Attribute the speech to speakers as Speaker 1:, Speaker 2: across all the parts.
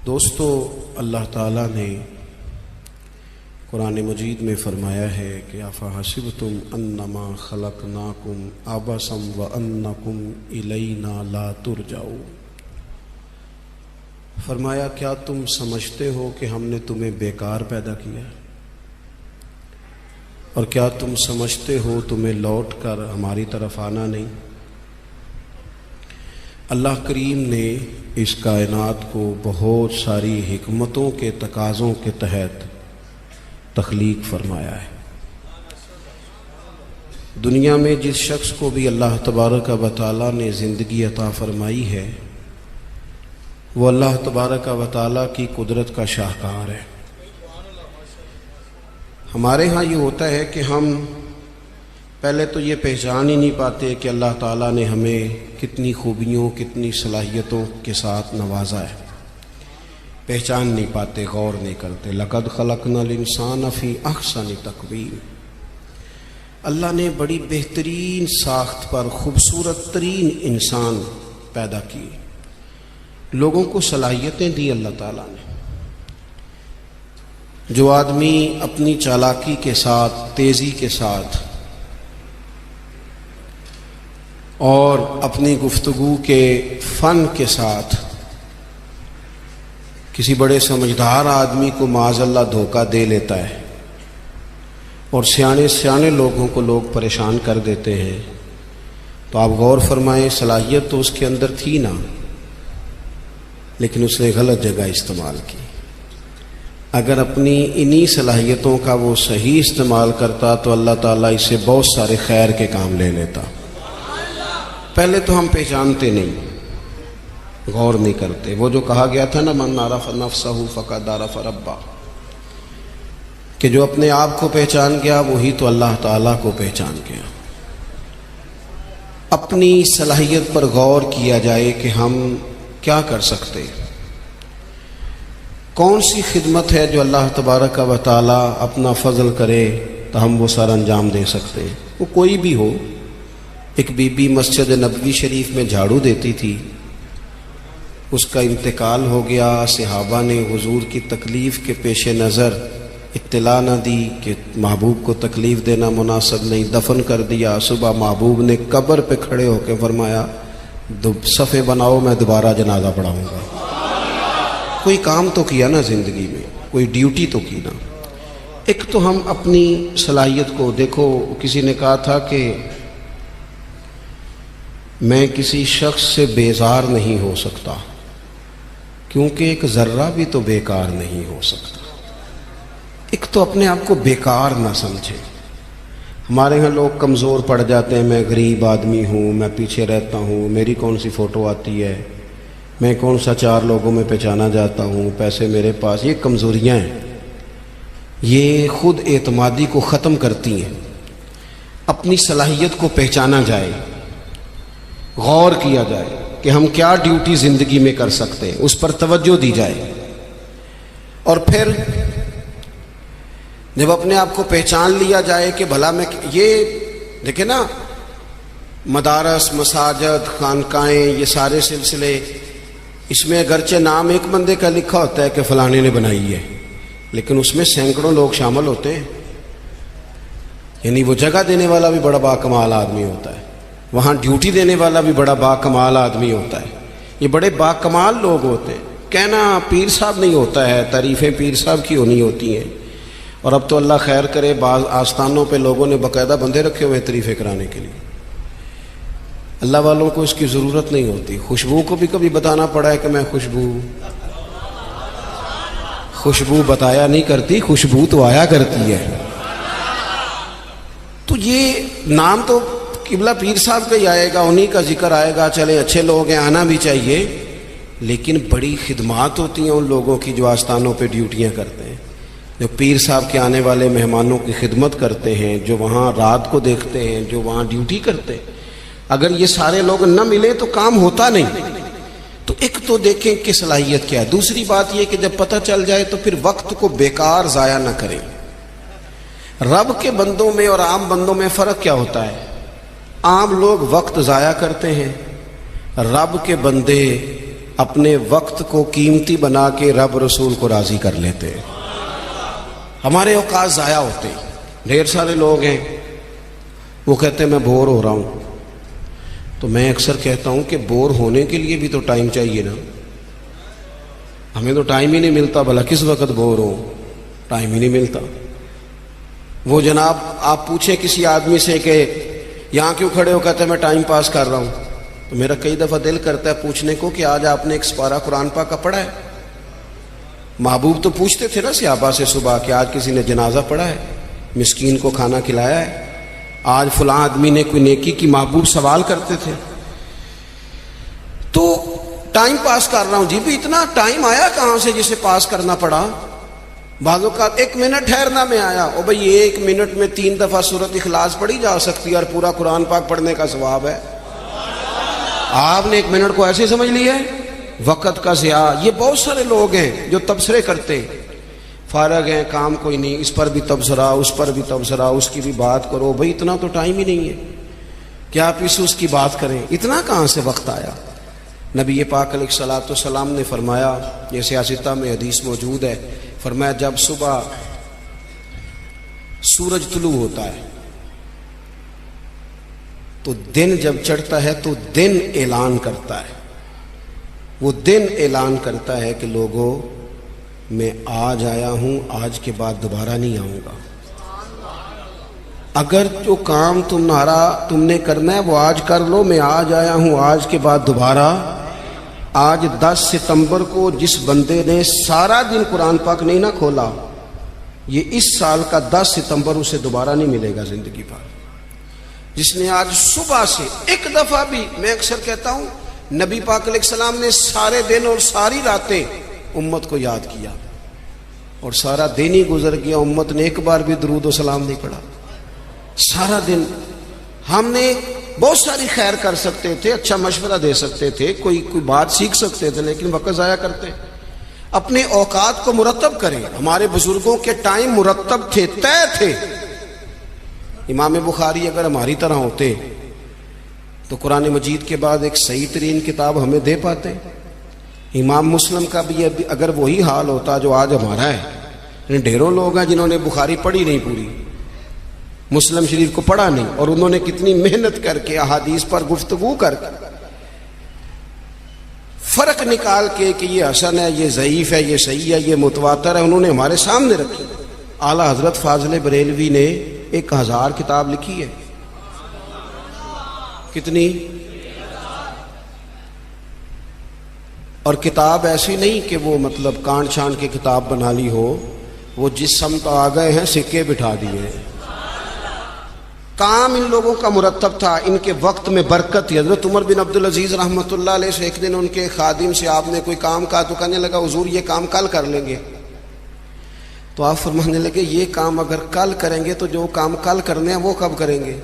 Speaker 1: دوستو، اللہ تعالیٰ نے قرآن مجید میں فرمایا ہے کہ افحسبتم انما خلقناکم عبثا وانکم الینا لا ترجعون، فرمایا کیا تم سمجھتے ہو کہ ہم نے تمہیں بیکار پیدا کیا ہے، اور کیا تم سمجھتے ہو تمہیں لوٹ کر ہماری طرف آنا نہیں؟ اللہ کریم نے اس کائنات کو بہت ساری حکمتوں کے تقاضوں کے تحت تخلیق فرمایا ہے۔ دنیا میں جس شخص کو بھی اللہ تبارک و تعالیٰ نے زندگی عطا فرمائی ہے، وہ اللہ تبارک و تعالیٰ کی قدرت کا شاہکار ہے۔ ہمارے ہاں یہ ہوتا ہے کہ ہم پہلے تو یہ پہچان ہی نہیں پاتے کہ اللہ تعالیٰ نے ہمیں کتنی خوبیوں، کتنی صلاحیتوں کے ساتھ نوازا ہے، پہچان نہیں پاتے، غور نہیں کرتے۔ لقد خلقنا الانسان فی احسن تقویم، اللہ نے بڑی بہترین ساخت پر خوبصورت ترین انسان پیدا کی، لوگوں کو صلاحیتیں دی اللہ تعالیٰ نے۔ جو آدمی اپنی چالاکی کے ساتھ، تیزی کے ساتھ اور اپنی گفتگو کے فن کے ساتھ کسی بڑے سمجھدار آدمی کو معاذ اللہ دھوکہ دے لیتا ہے اور سیانے لوگوں کو لوگ پریشان کر دیتے ہیں، تو آپ غور فرمائیں، صلاحیت تو اس کے اندر تھی نا، لیکن اس نے غلط جگہ استعمال کی۔ اگر اپنی انہی صلاحیتوں کا وہ صحیح استعمال کرتا تو اللہ تعالیٰ اس سے بہت سارے خیر کے کام لے لیتا۔ پہلے تو ہم پہچانتے نہیں، غور نہیں کرتے۔ وہ جو کہا گیا تھا نا، من عرف نفسہ فقد عرف ربہ، کہ جو اپنے آپ کو پہچان گیا وہی تو اللہ تعالیٰ کو پہچان گیا۔ اپنی صلاحیت پر غور کیا جائے کہ ہم کیا کر سکتے، کون سی خدمت ہے جو اللہ تبارک و تعالیٰ اپنا فضل کرے تو ہم وہ سر انجام دے سکتے ہیں۔ وہ کوئی بھی ہو، ایک بی بی مسجد نبوی شریف میں جھاڑو دیتی تھی، اس کا انتقال ہو گیا، صحابہ نے حضور کی تکلیف کے پیش نظر اطلاع نہ دی کہ محبوب کو تکلیف دینا مناسب نہیں، دفن کر دیا۔ صبح محبوب نے قبر پہ کھڑے ہو کے فرمایا صفیں بناؤ، میں دوبارہ جنازہ پڑھاؤں گا۔ کوئی کام تو کیا نا زندگی میں، کوئی ڈیوٹی تو کی نا۔ ایک تو ہم اپنی صلاحیت کو دیکھو، کسی نے کہا تھا کہ میں کسی شخص سے بیزار نہیں ہو سکتا کیونکہ ایک ذرہ بھی تو بیکار نہیں ہو سکتا۔ ایک تو اپنے آپ کو بیکار نہ سمجھے۔ ہمارے ہاں لوگ کمزور پڑ جاتے ہیں، میں غریب آدمی ہوں، میں پیچھے رہتا ہوں، میری کون سی فوٹو آتی ہے، میں کون سا چار لوگوں میں پہچانا جاتا ہوں، پیسے میرے پاس۔ یہ کمزوریاں ہیں، یہ خود اعتمادی کو ختم کرتی ہیں۔ اپنی صلاحیت کو پہچانا جائے، غور کیا جائے کہ ہم کیا ڈیوٹی زندگی میں کر سکتے ہیں، اس پر توجہ دی جائے۔ اور پھر جب اپنے آپ کو پہچان لیا جائے کہ بھلا میں یہ دیکھیں نا، مدارس، مساجد، خانقاہیں، یہ سارے سلسلے، اس میں اگرچہ نام ایک بندے کا لکھا ہوتا ہے کہ فلانے نے بنائی ہے، لیکن اس میں سینکڑوں لوگ شامل ہوتے ہیں۔ یعنی وہ جگہ دینے والا بھی بڑا باکمال آدمی ہوتا ہے، وہاں ڈیوٹی دینے والا بھی بڑا باکمال آدمی ہوتا ہے۔ یہ بڑے باکمال لوگ ہوتے ہیں۔ کہنا پیر صاحب نہیں ہوتا ہے، تعریفیں پیر صاحب کی ہونی ہوتی ہیں۔ اور اب تو اللہ خیر کرے، بعض آستانوں پہ لوگوں نے باقاعدہ بندے رکھے ہوئے ہیں تعریفیں کرانے کے لیے۔ اللہ والوں کو اس کی ضرورت نہیں ہوتی۔ خوشبو کو بھی کبھی بتانا پڑا ہے کہ میں خوشبو بتایا نہیں کرتی، خوشبو تو آیا کرتی ہے۔ تو یہ نام تو قبلہ پیر صاحب کا ہی آئے گا، انہی کا ذکر آئے گا، چلے اچھے لوگ ہیں، آنا بھی چاہیے، لیکن بڑی خدمات ہوتی ہیں ان لوگوں کی جو آستانوں پہ ڈیوٹیاں کرتے ہیں، جو پیر صاحب کے آنے والے مہمانوں کی خدمت کرتے ہیں، جو وہاں رات کو دیکھتے ہیں، جو وہاں ڈیوٹی کرتے ہیں۔ اگر یہ سارے لوگ نہ ملیں تو کام ہوتا نہیں۔ تو ایک تو دیکھیں کہ صلاحیت کیا ہے۔ دوسری بات یہ کہ جب پتہ چل جائے تو پھر وقت کو بیکار ضائع نہ کریں۔ رب کے بندوں میں اور عام بندوں میں فرق کیا ہوتا ہے؟ عام لوگ وقت ضائع کرتے ہیں، رب کے بندے اپنے وقت کو قیمتی بنا کے رب رسول کو راضی کر لیتے ہیں. ہمارے اوقات ضائع ہوتے ہیں. ڈھیر سارے لوگ ہیں وہ کہتے ہیں میں بور ہو رہا ہوں. تو میں اکثر کہتا ہوں کہ بور ہونے کے لیے بھی تو ٹائم چاہیے نا. ہمیں تو ٹائم ہی نہیں ملتا، بھلا کس وقت بور ہو، ٹائم ہی نہیں ملتا. وہ جناب آپ پوچھیں کسی آدمی سے کہ یہاں کیوں کھڑے ہو، کہتے ہیں میں ٹائم پاس کر رہا ہوں. تو میرا کئی دفعہ دل کرتا ہے پوچھنے کو کہ آج آپ نے ایک سپارہ قرآن پاک کا پڑھا ہے؟ محبوب تو پوچھتے تھے نا صحابہ سے صبح کہ آج کسی نے جنازہ پڑھا ہے، مسکین کو کھانا کھلایا ہے، آج فلاں آدمی نے کوئی نیکی کی. محبوب سوال کرتے تھے. تو ٹائم پاس کر رہا ہوں جی. بھی اتنا ٹائم آیا کہاں سے جسے پاس کرنا پڑا؟ بعضوں کا 1 منٹ ٹھہرنا میں آیا. او بھئی 1 منٹ میں 3 دفعہ سورۃ اخلاص پڑھی جا سکتی ہے اور پورا قرآن پاک پڑھنے کا ثواب ہے. آپ نے 1 منٹ کو ایسے سمجھ لیا ہے وقت کا ضیاع. یہ بہت سارے لوگ ہیں جو تبصرے کرتے ہیں، فارغ ہیں، کام کوئی نہیں، اس پر بھی تبصرہ، اس پر بھی تبصرہ، اس کی بھی بات کرو. بھئی اتنا تو ٹائم ہی نہیں ہے کہ آپ اس کی بات کریں. اتنا کہاں سے وقت آیا؟ نبی پاک علیہ الصلوۃ والسلام نے فرمایا، یہ سیاستہ میں حدیث موجود ہے، فرمایا جب صبح سورج طلوع ہوتا ہے تو دن جب چڑھتا ہے تو دن اعلان کرتا ہے، وہ دن اعلان کرتا ہے کہ لوگوں میں آج آیا ہوں، آج کے بعد دوبارہ نہیں آؤں گا. اگر جو کام تم نے کرنا ہے وہ آج کر لو، میں آج آیا ہوں، آج کے بعد دوبارہ. آج 10 ستمبر کو جس بندے نے سارا دن قرآن پاک نہیں نہ کھولا، یہ اس سال کا 10 ستمبر اسے دوبارہ نہیں ملے گا زندگی بھر. جس نے آج صبح سے ایک دفعہ بھی، میں اکثر کہتا ہوں نبی پاک علیہ السلام نے سارے دن اور ساری راتیں امت کو یاد کیا، اور سارا دن ہی گزر گیا، امت نے ایک بار بھی درود و سلام نہیں پڑھا. سارا دن ہم نے بہت ساری خیر کر سکتے تھے، اچھا مشورہ دے سکتے تھے، کوئی بات سیکھ سکتے تھے، لیکن وقت ضائع کرتے. اپنے اوقات کو مرتب کریں. ہمارے بزرگوں کے ٹائم مرتب تھے، طے تھے. امام بخاری اگر ہماری طرح ہوتے تو قرآن مجید کے بعد ایک صحیح ترین کتاب ہمیں دے پاتے. امام مسلم کا بھی اگر وہی حال ہوتا جو آج ہمارا ہے. ڈھیروں لوگ ہیں جنہوں نے بخاری پڑھی نہیں، پوری مسلم شریف کو پڑھا نہیں، اور انہوں نے کتنی محنت کر کے احادیث پر گفتگو کر کے فرق نکال کے کہ یہ حسن ہے، یہ ضعیف ہے، یہ صحیح ہے، یہ متواتر ہے، انہوں نے ہمارے سامنے رکھی. اعلیٰ حضرت فاضل بریلوی نے 1000 کتاب لکھی ہے. کتنی؟ اور کتاب ایسی نہیں کہ وہ مطلب کانٹ چھان کے کتاب بنا لی ہو، وہ جس سمت آ گئے ہیں سکے بٹھا دیے. کام ان لوگوں کا مرتب تھا، ان کے وقت میں برکت تھی. حضرت عمر بن عبدالعزیز رحمۃ اللہ علیہ سے ایک دن ان کے خادم سے آپ نے کوئی کام کہا تو کہنے لگا حضور یہ کام کل کر لیں گے. تو آپ فرمانے لگے یہ کام اگر کل کریں گے تو جو کام کل کرنے ہیں وہ کب کریں گے؟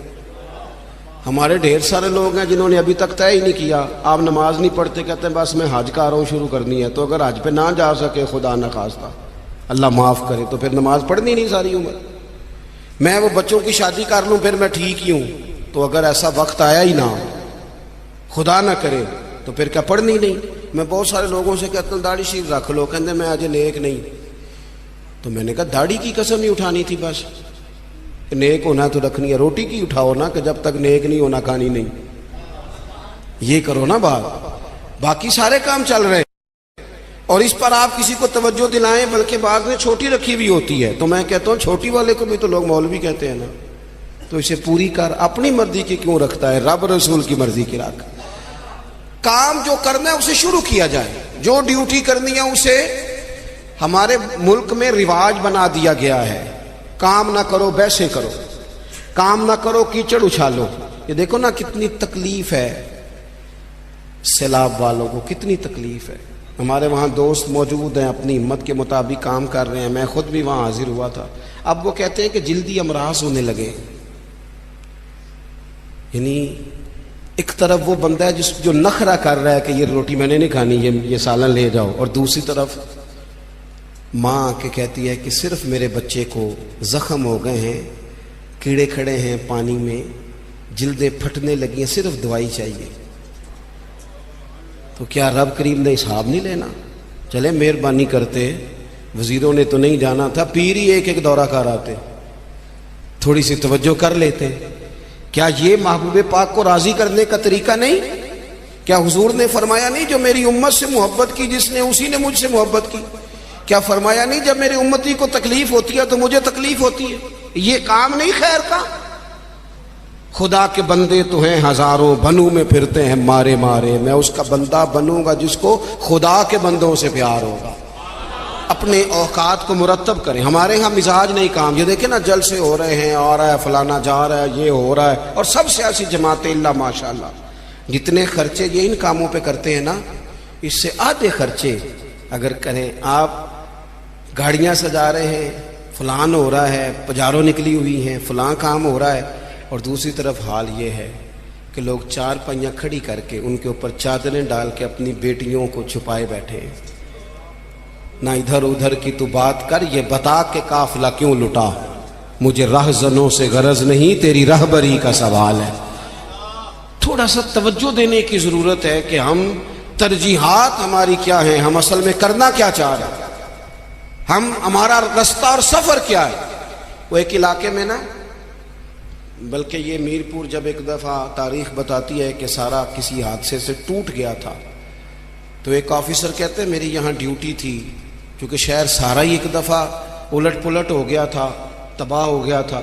Speaker 1: ہمارے ڈھیر سارے لوگ ہیں جنہوں نے ابھی تک طے ہی نہیں کیا. آپ نماز نہیں پڑھتے، کہتے ہیں بس میں حج کا رہا ہوں، شروع کرنی ہے. تو اگر حج پہ نہ جا سکے، خدا نخواستہ اللہ معاف کرے، تو پھر نماز پڑھنی نہیں ساری عمر. میں وہ بچوں کی شادی کر لوں پھر میں ٹھیک ہی ہوں. تو اگر ایسا وقت آیا ہی نہ ہو، خدا نہ کرے، تو پھر کیا پڑھنی نہیں. میں بہت سارے لوگوں سے کہتا ہوں داڑھی شریف رکھ لو، کہتے میں آج نیک نہیں. تو میں نے کہا داڑھی کی قسم ہی اٹھانی تھی، بس نیک ہونا تو رکھنی ہے. روٹی کی اٹھاؤ نا کہ جب تک نیک نہیں ہونا کھانی نہیں. یہ کرو نا بات، باقی سارے کام چل رہے اور اس پر آپ کسی کو توجہ دلائیں، بلکہ بعض نے چھوٹی رکھی بھی ہوتی ہے. تو میں کہتا ہوں چھوٹی والے کو بھی تو لوگ مولوی کہتے ہیں نا، تو اسے پوری کر. اپنی مرضی کی کیوں رکھتا ہے؟ رب رسول کی مرضی کی رکھ. کام جو کرنا ہے اسے شروع کیا جائے. جو ڈیوٹی کرنی ہے اسے، ہمارے ملک میں رواج بنا دیا گیا ہے کام نہ کرو بیسے کرو، کام نہ کرو کیچڑ اچھالو. یہ دیکھو نا کتنی تکلیف ہے سیلاب والوں کو، کتنی تکلیف ہے. ہمارے وہاں دوست موجود ہیں، اپنی ہمت کے مطابق کام کر رہے ہیں. میں خود بھی وہاں حاضر ہوا تھا. اب وہ کہتے ہیں کہ جلدی امراض ہونے لگے. یعنی ایک طرف وہ بندہ ہے جو نخرہ کر رہا ہے کہ یہ روٹی میں نے نہیں کھانی، یہ سالن لے جاؤ، اور دوسری طرف ماں کے کہتی ہے کہ صرف میرے بچے کو زخم ہو گئے ہیں، کیڑے کھڑے ہیں پانی میں، جلدیں پھٹنے لگی ہیں، صرف دوائی چاہیے. تو کیا رب کریم نے حساب نہیں لینا؟ چلے مہربانی کرتے، وزیروں نے تو نہیں جانا تھا، پیر ہی ایک ایک دورہ کر آتے، تھوڑی سی توجہ کر لیتے۔ کیا یہ محبوب پاک کو راضی کرنے کا طریقہ نہیں؟ کیا حضور نے فرمایا نہیں جو میری امت سے محبت کی جس نے اسی نے مجھ سے محبت کی؟ کیا فرمایا نہیں جب میری امتی کو تکلیف ہوتی ہے تو مجھے تکلیف ہوتی ہے؟ یہ کام نہیں خیر کا؟ خدا کے بندے تو ہیں ہزاروں، بنوں میں پھرتے ہیں مارے مارے، میں اس کا بندہ بنوں گا جس کو خدا کے بندوں سے پیار ہوگا۔ اپنے اوقات کو مرتب کریں۔ ہمارے ہاں مزاج نہیں کام، یہ دیکھیں نا جلسے ہو رہے ہیں، آ رہا ہے فلانا جا رہا ہے، یہ ہو رہا ہے، اور سب سیاسی جماعتیں اللہ ماشاءاللہ جتنے خرچے یہ ان کاموں پہ کرتے ہیں نا، اس سے آدھے خرچے اگر کریں۔ آپ گاڑیاں سجا رہے ہیں، فلان ہو رہا ہے، پجاروں نکلی ہوئی ہیں، فلاں کام ہو رہا ہے، اور دوسری طرف حال یہ ہے کہ لوگ چار پہیاں کھڑی کر کے ان کے اوپر چادریں ڈال کے اپنی بیٹیوں کو چھپائے بیٹھے ہیں۔ نہ ادھر ادھر کی تو بات کر، یہ بتا کہ قافلہ کیوں لٹا، مجھے رہزنوں سے غرض نہیں، تیری رہبری کا سوال ہے۔ تھوڑا سا توجہ دینے کی ضرورت ہے کہ ہم ترجیحات ہماری کیا ہیں، ہم اصل میں کرنا کیا چاہ رہے ہیں، ہمارا رستہ اور سفر کیا ہے۔ وہ ایک علاقے میں نا، بلکہ یہ میرپور جب ایک دفعہ تاریخ بتاتی ہے کہ سارا کسی حادثے سے ٹوٹ گیا تھا، تو ایک آفیسر کہتے ہیں میری یہاں ڈیوٹی تھی، کیونکہ شہر سارا ہی ایک دفعہ الٹ پلٹ ہو گیا تھا، تباہ ہو گیا تھا،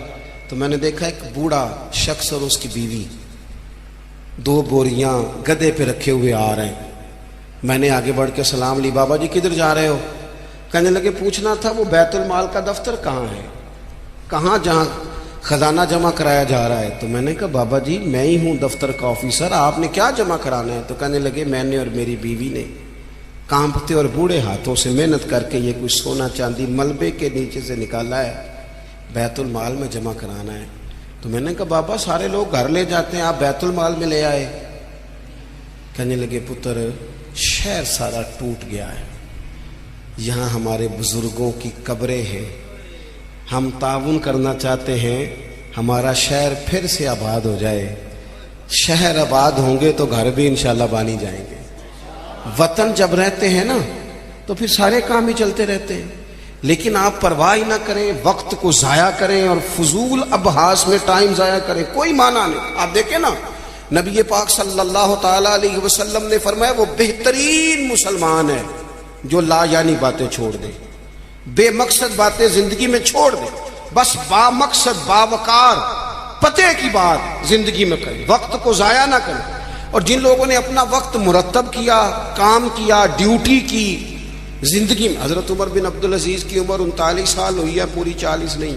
Speaker 1: تو میں نے دیکھا ایک بوڑھا شخص اور اس کی بیوی 2 بوریاں گدے پہ رکھے ہوئے آ رہے ہیں۔ میں نے آگے بڑھ کے سلام لی، بابا جی کدھر جا رہے ہو؟ کہنے لگے پوچھنا تھا وہ بیت المال کا دفتر کہاں ہے، کہاں جہاں خزانہ جمع کرایا جا رہا ہے؟ تو میں نے کہا بابا جی میں ہی ہوں دفتر کا آفیسر، آپ نے کیا جمع کرانا ہے؟ تو کہنے لگے میں نے اور میری بیوی نے کانپتے اور بوڑھے ہاتھوں سے محنت کر کے یہ کچھ سونا چاندی ملبے کے نیچے سے نکالا ہے، بیت المال میں جمع کرانا ہے۔ تو میں نے کہا بابا سارے لوگ گھر لے جاتے ہیں، آپ بیت المال میں لے آئے؟ کہنے لگے پتر شہر سارا ٹوٹ گیا ہے، یہاں ہمارے بزرگوں کی قبریں ہیں، ہم تعاون کرنا چاہتے ہیں ہمارا شہر پھر سے آباد ہو جائے۔ شہر آباد ہوں گے تو گھر بھی انشاءاللہ بانی جائیں گے۔ وطن جب رہتے ہیں نا تو پھر سارے کام ہی چلتے رہتے ہیں، لیکن آپ پرواہ ہی نہ کریں، وقت کو ضائع کریں اور فضول ابحاث میں ٹائم ضائع کریں، کوئی معنی نہیں۔ آپ دیکھیں نا نبی پاک صلی اللہ تعالی علیہ وسلم نے فرمایا وہ بہترین مسلمان ہے جو لا یعنی باتیں چھوڑ دے، بے مقصد باتیں زندگی میں چھوڑ دے، بس با مقصد باوقار پتے کی بات زندگی میں کریں، وقت کو ضائع نہ کریں۔ اور جن لوگوں نے اپنا وقت مرتب کیا، کام کیا، ڈیوٹی کی زندگی میں، حضرت عمر بن عبدالعزیز کی عمر 39 سال ہوئی ہے، پوری 40 نہیں،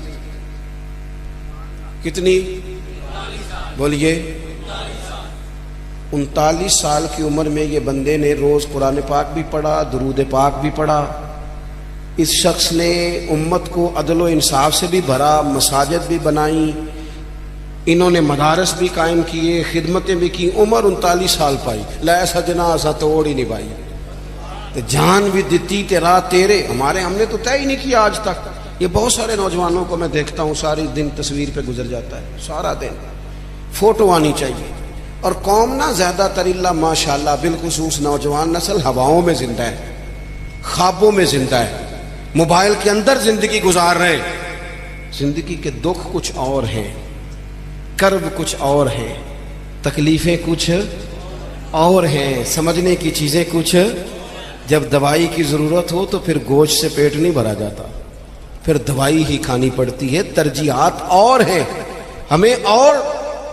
Speaker 1: کتنی بولیے؟ 39 سال کی عمر میں یہ بندے نے روز قرآن پاک بھی پڑھا، درود پاک بھی پڑھا۔ اس شخص نے امت کو عدل و انصاف سے بھی بھرا، مساجد بھی بنائی، انہوں نے مدارس بھی قائم کیے، خدمتیں بھی کی، عمر 39 سال پائی، لے سجنا اسا توڑ ہی نہیں پائی، تو جان بھی دیتی تیرا تیرے۔ ہم نے تو طے ہی نہیں کیا آج تک۔ یہ بہت سارے نوجوانوں کو میں دیکھتا ہوں ساری دن تصویر پہ گزر جاتا ہے، سارا دن فوٹو آنی چاہیے۔ اور قوم نہ زیادہ تر اللہ ماشاءاللہ بالخصوص نوجوان نسل ہواؤں میں زندہ ہے، خوابوں میں زندہ ہے، موبائل کے اندر زندگی گزار رہے ہیں۔ زندگی کے دکھ کچھ اور ہیں، کرب کچھ اور ہیں، تکلیفیں کچھ اور ہیں، سمجھنے کی چیزیں کچھ۔ جب دوائی کی ضرورت ہو تو پھر گوشت سے پیٹ نہیں بھرا جاتا، پھر دوائی ہی کھانی پڑتی ہے۔ ترجیحات اور ہیں، ہمیں اور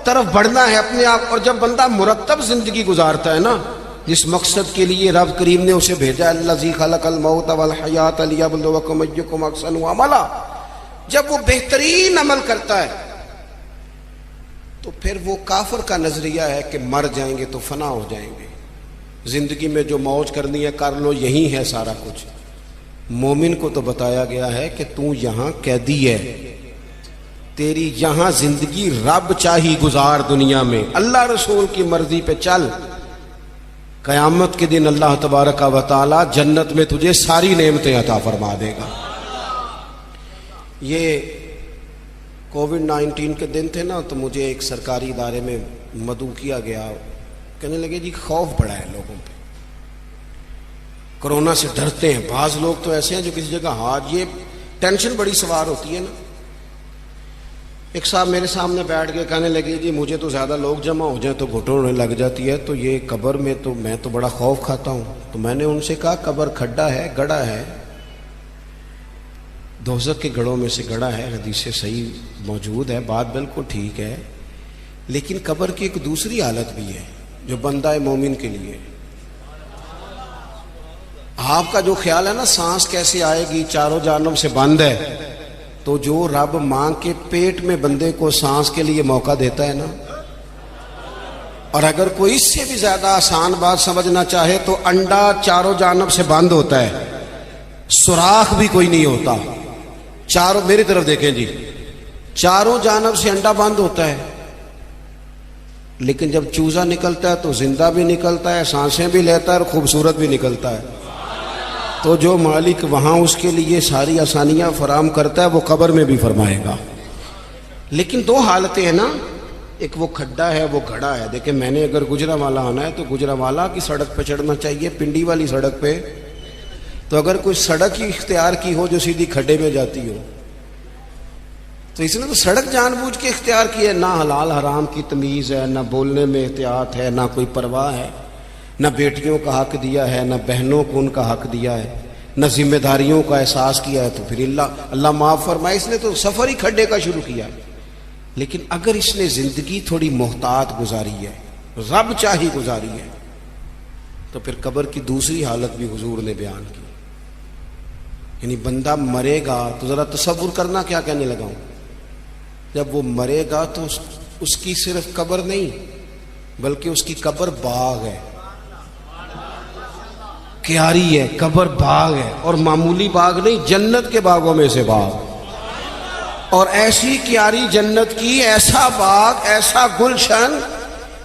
Speaker 1: طرف بڑھنا ہے اپنے آپ۔ اور جب بندہ مرتب زندگی گزارتا ہے نا، جس مقصد کے لیے رب کریم نے اسے بھیجا، الذی خلق الموت والحیات لیبلوکم ایکم احسن عملا، جب وہ بہترین عمل کرتا ہے تو پھر وہ کافر کا نظریہ ہے کہ مر جائیں گے تو فنا ہو جائیں گے، زندگی میں جو موج کرنی ہے کر لو، یہی ہے سارا کچھ۔ مومن کو تو بتایا گیا ہے کہ تو یہاں قیدی ہے، تیری یہاں زندگی رب چاہی گزار، دنیا میں اللہ رسول کی مرضی پہ چل، قیامت کے دن اللہ تبارک و تعالی جنت میں تجھے ساری نعمتیں عطا فرما دے گا۔ یہ کووڈ-19 کے دن تھے نا، تو مجھے ایک سرکاری ادارے میں مدعو کیا گیا، کہنے لگے جی خوف بڑھا ہے لوگوں پہ، کورونا سے ڈرتے ہیں. بعض لوگ تو ایسے ہیں جو کسی جگہ ہاتھ، یہ ٹینشن بڑی سوار ہوتی ہے نا. ایک صاحب میرے سامنے بیٹھ کے کہنے لگے جی مجھے تو زیادہ لوگ جمع ہو جائیں تو گھٹن ہونے لگ جاتی ہے، تو یہ قبر میں تو میں تو بڑا خوف کھاتا ہوں. تو میں نے ان سے کہا قبر کھڈا ہے، گڑھا ہے، دوزخ کے گڑھوں میں سے گڑھا ہے، حدیث سے صحیح موجود ہے، بات بالکل ٹھیک ہے. لیکن قبر کی ایک دوسری حالت بھی ہے جو بندہ مومن کے لیے. آپ کا جو خیال ہے نا سانس کیسے آئے گی، چاروں جانب سے بند ہے، تو جو رب ماں کے پیٹ میں بندے کو سانس کے لیے موقع دیتا ہے نا، اور اگر کوئی اس سے بھی زیادہ آسان بات سمجھنا چاہے تو انڈا چاروں جانب سے بند ہوتا ہے، سوراخ بھی کوئی نہیں ہوتا. چاروں، میری طرف دیکھیں جی، چاروں جانب سے انڈا بند ہوتا ہے، لیکن جب چوزا نکلتا ہے تو زندہ بھی نکلتا ہے، سانسیں بھی لیتا ہے اور خوبصورت بھی نکلتا ہے. تو جو مالک وہاں اس کے لیے ساری آسانیاں فراہم کرتا ہے وہ قبر میں بھی فرمائے گا. لیکن دو حالتیں ہیں نا، ایک وہ کھڈا ہے، وہ گھڑا ہے. دیکھیں میں نے اگر گجرانوالہ آنا ہے تو گجرانوالہ کی سڑک پہ چڑھنا چاہیے، پنڈی والی سڑک پہ. تو اگر کوئی سڑک ہی اختیار کی ہو جو سیدھی کھڈے میں جاتی ہو، تو اس نے تو سڑک جان بوجھ کے اختیار کی ہے. نہ حلال حرام کی تمیز ہے، نہ بولنے میں احتیاط ہے، نہ کوئی پرواہ ہے، نہ بیٹیوں کا حق دیا ہے، نہ بہنوں کو ان کا حق دیا ہے، نہ ذمہ داریوں کا احساس کیا ہے. تو پھر اللہ معاف فرمائے، اس نے تو سفر ہی کھڈے کا شروع کیا. لیکن اگر اس نے زندگی تھوڑی محتاط گزاری ہے، رب چاہی گزاری ہے، تو پھر قبر کی دوسری حالت بھی حضور نے بیان کی. یعنی بندہ مرے گا تو ذرا تصور کرنا کیا کہنے لگا ہوں. جب وہ مرے گا تو اس کی صرف قبر نہیں بلکہ اس کی قبر باغ ہے، کیاری ہے، قبر باغ ہے، اور معمولی باغ نہیں، جنت کے باغوں میں سے باغ. اور ایسی کیاری جنت کی، ایسا باغ، ایسا گلشن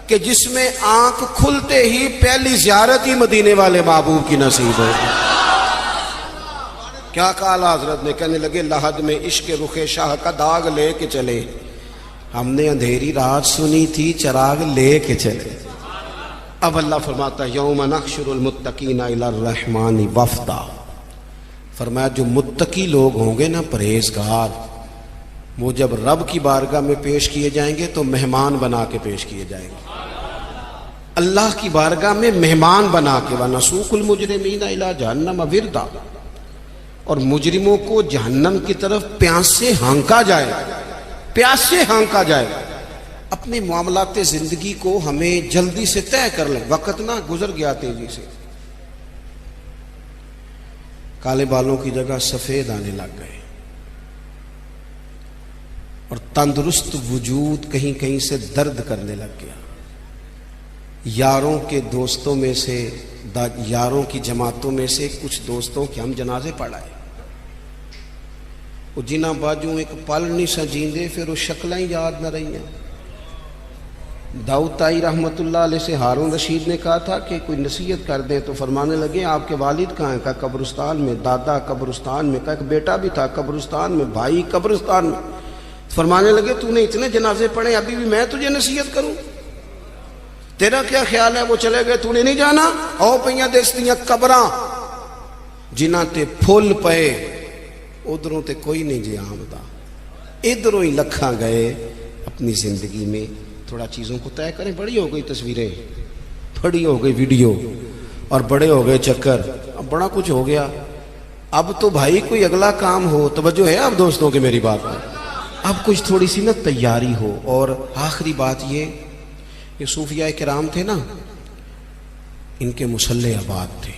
Speaker 1: کہ جس میں آنکھ کھلتے ہی پہلی زیارت ہی مدینے والے محبوب کی نصیب ہو. کیا کہا حضرت نے، کہنے لگے لحد میں عشق رخ شاہ کا داغ لے کے چلے، ہم نے اندھیری رات سنی تھی چراغ لے کے چلے. اب اللہ فرماتا ہے یوم نحشر المتقین الی الرحمن وفدا. فرمایا جو متقی لوگ ہوں گے نا، پرہیزگار، وہ جب رب کی بارگاہ میں پیش کیے جائیں گے تو مہمان بنا کے پیش کیے جائیں گے. اللہ کی بارگاہ میں مہمان بنا کے. وَنَسُوقُ الْمُجْرِمِينَ إِلَىٰ جَهَنَّمَ وِرْدًا، اور مجرموں کو جہنم کی طرف پیاس سے ہانکا جائے، پیاس سے ہانکا جائے. اپنے معاملات زندگی کو ہمیں جلدی سے طے کر لیں، وقت نہ گزر گیا تیزی سے. کالے بالوں کی جگہ سفید آنے لگ گئے، اور تندرست وجود کہیں کہیں سے درد کرنے لگ گیا. یاروں کے دوستوں میں سے، یاروں کی جماعتوں میں سے کچھ دوستوں کے ہم جنازے پڑھائے، وہ جنہ باجوں ایک پل نہیں سجیندے، پھر وہ شکلیں یاد نہ رہی ہیں. داؤد تائی رحمۃ اللہ علیہ سے ہارون رشید نے کہا تھا کہ کوئی نصیحت کر دیں، تو فرمانے لگے آپ کے والد کہاں ہیں؟ کہا قبرستان میں. دادا قبرستان میں. کہا ایک بیٹا بھی تھا قبرستان میں، بھائی قبرستان میں. فرمانے لگے تو نے اتنے جنازے پڑھے، ابھی بھی میں تجھے نصیحت کروں؟ تیرا کیا خیال ہے؟ وہ چلے گئے، تو نے نہیں جانا؟ او پئیاں دستیاں قبراں جنہ تے پھول پئے، ادھروں تے کوئی نہیں جی آمدہ، ادھروں ہی لکھاں گئے. اپنی زندگی میں تھوڑا چیزوں کو طے کریں. بڑی ہو گئی تصویریں، بڑی ہو گئی ویڈیو، اور بڑے ہو گئے چکر، اب بڑا کچھ ہو گیا. اب تو بھائی کوئی اگلا کام ہو. توجہ ہے اب دوستوں کے میری بات پر؟ اب کچھ تھوڑی سی نا تیاری ہو. اور آخری بات یہ صوفیاء کرام تھے نا، ان کے مصلے آباد تھے،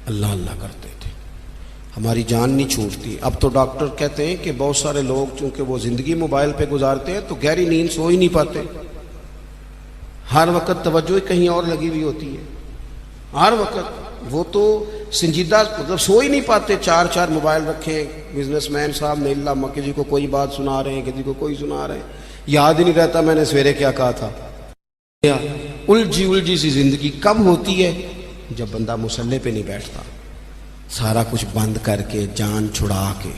Speaker 1: اللہ اللہ کرتے تھے، ہماری جان نہیں چھوٹتی. اب تو ڈاکٹر کہتے ہیں کہ بہت سارے لوگ چونکہ وہ زندگی موبائل پہ گزارتے ہیں تو گہری نیند سو ہی نہیں پاتے، ہر وقت توجہ کہیں اور لگی ہوئی ہوتی ہے، ہر وقت وہ تو سنجیدہ مطلب سو ہی نہیں پاتے. چار چار موبائل رکھے بزنس مین صاحب نے، اللہ کسی کو کوئی بات سنا رہے ہیں، کسی کو کوئی سنا رہے ہیں، یاد ہی نہیں رہتا میں نے سویرے کیا کہا تھا. الجھی سی زندگی کب ہوتی ہے؟ جب بندہ مصلی پہ نہیں بیٹھتا، سارا کچھ بند کر کے، جان چھڑا کے،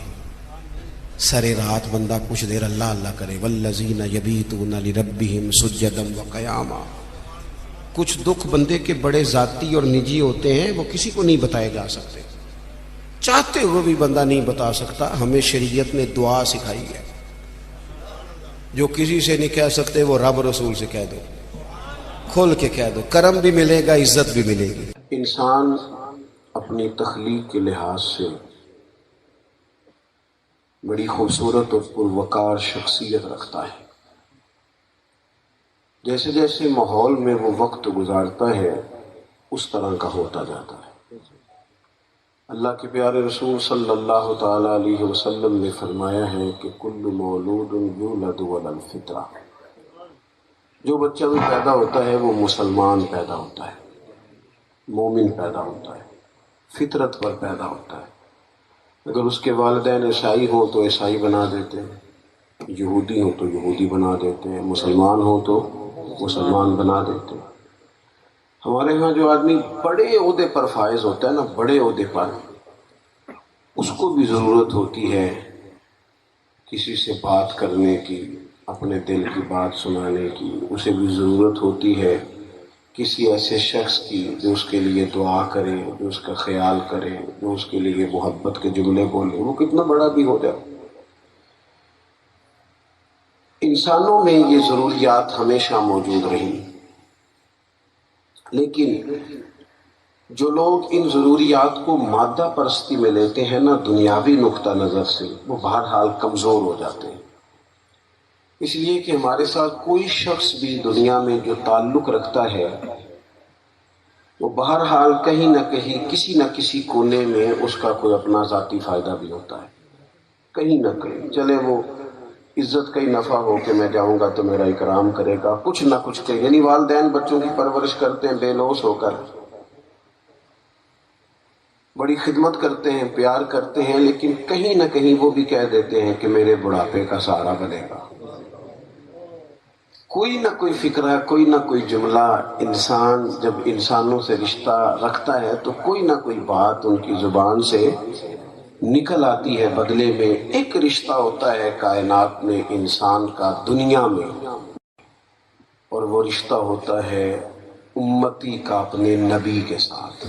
Speaker 1: سرے رات بندہ کچھ دیر اللہ اللہ کرے. والذین یبیتون لربہم سجدا وقیاما. کچھ دکھ بندے کے بڑے ذاتی اور نجی ہوتے ہیں، وہ کسی کو نہیں بتائے جا سکتے، چاہتے ہوئے بھی بندہ نہیں بتا سکتا۔ ہمیں شریعت نے دعا سکھائی ہے، جو کسی سے نہیں کہہ سکتے وہ رب رسول سے کہہ دو، کھول کے کہہ دو، کرم بھی ملے گا، عزت بھی ملے گی۔ انسان اپنی تخلیق کے لحاظ سے بڑی خوبصورت اور پروقار شخصیت رکھتا ہے۔ جیسے جیسے ماحول میں وہ وقت گزارتا ہے اس طرح کا ہوتا جاتا ہے۔ اللہ کے پیارے رسول صلی اللہ تعالی علیہ وسلم نے فرمایا ہے کہ کل مولود یولد علی الفطرہ، جو بچہ بھی پیدا ہوتا ہے وہ مسلمان پیدا ہوتا ہے، مومن پیدا ہوتا ہے، فطرت پر پیدا ہوتا ہے۔ اگر اس کے والدین عیسائی ہوں تو عیسائی بنا دیتے ہیں، یہودی ہوں تو یہودی بنا دیتے ہیں، مسلمان ہوں تو مسلمان بنا دیتے ہیں۔ ہمارے ہاں جو آدمی بڑے عہدے پر فائز ہوتا ہے نا، بڑے عہدے پر، اس کو بھی ضرورت ہوتی ہے کسی سے بات کرنے کی، اپنے دل کی بات سنانے کی، اسے بھی ضرورت ہوتی ہے کسی ایسے شخص کی جو اس کے لیے دعا کرے، جو اس کا خیال کرے، جو اس کے لیے محبت کے جملے بولے، وہ کتنا بڑا بھی ہو جائے۔ انسانوں میں یہ ضروریات ہمیشہ موجود رہی، لیکن جو لوگ ان ضروریات کو مادہ پرستی میں لیتے ہیں نا، دنیاوی نقطہ نظر سے، وہ بہرحال کمزور ہو جاتے ہیں۔ اس لیے کہ ہمارے ساتھ کوئی شخص بھی دنیا میں جو تعلق رکھتا ہے، وہ بہرحال کہیں نہ کہیں کسی نہ کسی کونے میں اس کا کوئی اپنا ذاتی فائدہ بھی ہوتا ہے، کہیں نہ کہیں، چلے وہ عزت کا ہی نفع ہو کہ میں جاؤں گا تو میرا اکرام کرے گا، کچھ نہ کچھ کہ، یعنی والدین بچوں کی پرورش کرتے ہیں بے لوث ہو کر، بڑی خدمت کرتے ہیں، پیار کرتے ہیں، لیکن کہیں نہ کہیں وہ بھی کہہ دیتے ہیں کہ میرے بڑھاپے کا سہارا بنے گا۔ کوئی نہ کوئی فکرہ، کوئی نہ کوئی جملہ، انسان جب انسانوں سے رشتہ رکھتا ہے تو کوئی نہ کوئی بات ان کی زبان سے نکل آتی ہے۔ بدلے میں ایک رشتہ ہوتا ہے کائنات میں انسان کا دنیا میں، اور وہ رشتہ ہوتا ہے امتی کا اپنے نبی کے ساتھ،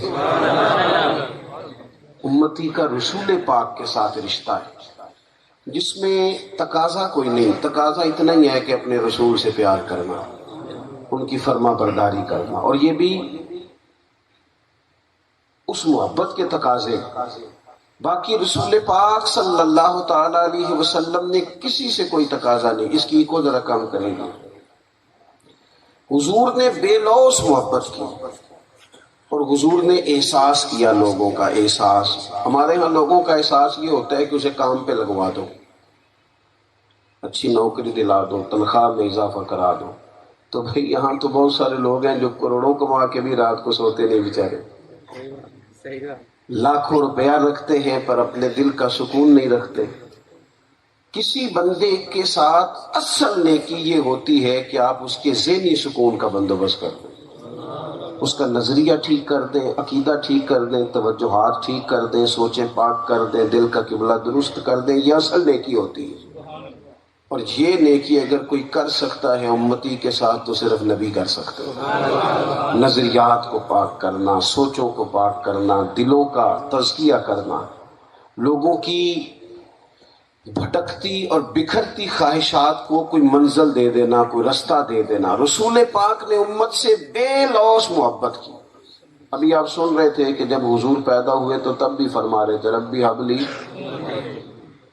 Speaker 1: امتی کا رسول پاک کے ساتھ رشتہ ہے، جس میں تقاضا کوئی نہیں، تقاضا اتنا ہی ہے کہ اپنے رسول سے پیار کرنا، ان کی فرما برداری کرنا، اور یہ بھی اس محبت کے تقاضے۔ باقی رسول پاک صلی اللہ تعالی علیہ وسلم نے کسی سے کوئی تقاضا نہیں، اس کی کو ذرا کم کریں گے۔ حضور نے بے لوث محبت کی، اور حضور نے احساس کیا لوگوں کا احساس۔ ہمارے ہاں لوگوں کا احساس یہ ہوتا ہے کہ اسے کام پہ لگوا دو، اچھی نوکری دلا دو، تنخواہ میں اضافہ کرا دو۔ تو بھئی یہاں تو بہت سارے لوگ ہیں جو کروڑوں کما کے بھی رات کو سوتے نہیں بیچارے، لاکھوں روپیہ رکھتے ہیں پر اپنے دل کا سکون نہیں رکھتے۔ کسی بندے کے ساتھ اصل نیکی یہ ہوتی ہے کہ آپ اس کے ذہنی سکون کا بندوبست کر دیں، اس کا نظریہ ٹھیک کر دیں، عقیدہ ٹھیک کر دیں، توجہات ٹھیک کر دیں، سوچیں پاک کر دیں، دل کا قبلہ درست کر دیں۔ یہ اصل نیکی ہوتی ہے، اور یہ نیکی اگر کوئی کر سکتا ہے امتی کے ساتھ تو صرف نبی کر سکتے ہیں۔ نظریات کو پاک کرنا، سوچوں کو پاک کرنا، دلوں کا تزکیہ کرنا، لوگوں کی بھٹکتی اور بکھرتی خواہشات کو کوئی منزل دے دینا، کوئی رستہ دے دینا۔ رسول پاک نے امت سے بے لوث محبت کی۔ ابھی آپ سن رہے تھے کہ جب حضور پیدا ہوئے تو تب بھی فرما رہے تھے ربی حب لی۔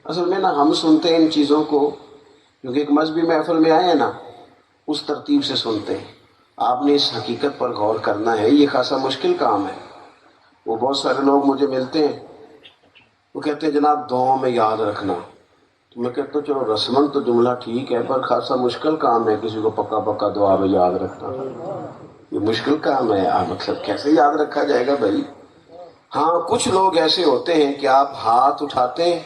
Speaker 1: اصل میں نا ہم سنتے ہیں ان چیزوں کو کیونکہ ایک مذہبی محفل میں آئے ہیں نا، اس ترتیب سے سنتے ہیں۔ آپ نے اس حقیقت پر غور کرنا ہے، یہ خاصا مشکل کام ہے۔ وہ بہت سارے لوگ مجھے ملتے ہیں، وہ کہتے ہیں جناب دعاؤں میں یاد رکھنا۔ میں کہتا ہوں چلو رسمن تو جملہ ٹھیک ہے، پر خاصا مشکل کام ہے کسی کو پکا پکا دعا میں یاد رکھنا، یہ مشکل کام ہے۔ مطلب کیسے یاد رکھا جائے گا بھائی؟ ہاں کچھ لوگ ایسے ہوتے ہیں کہ آپ ہاتھ اٹھاتے ہیں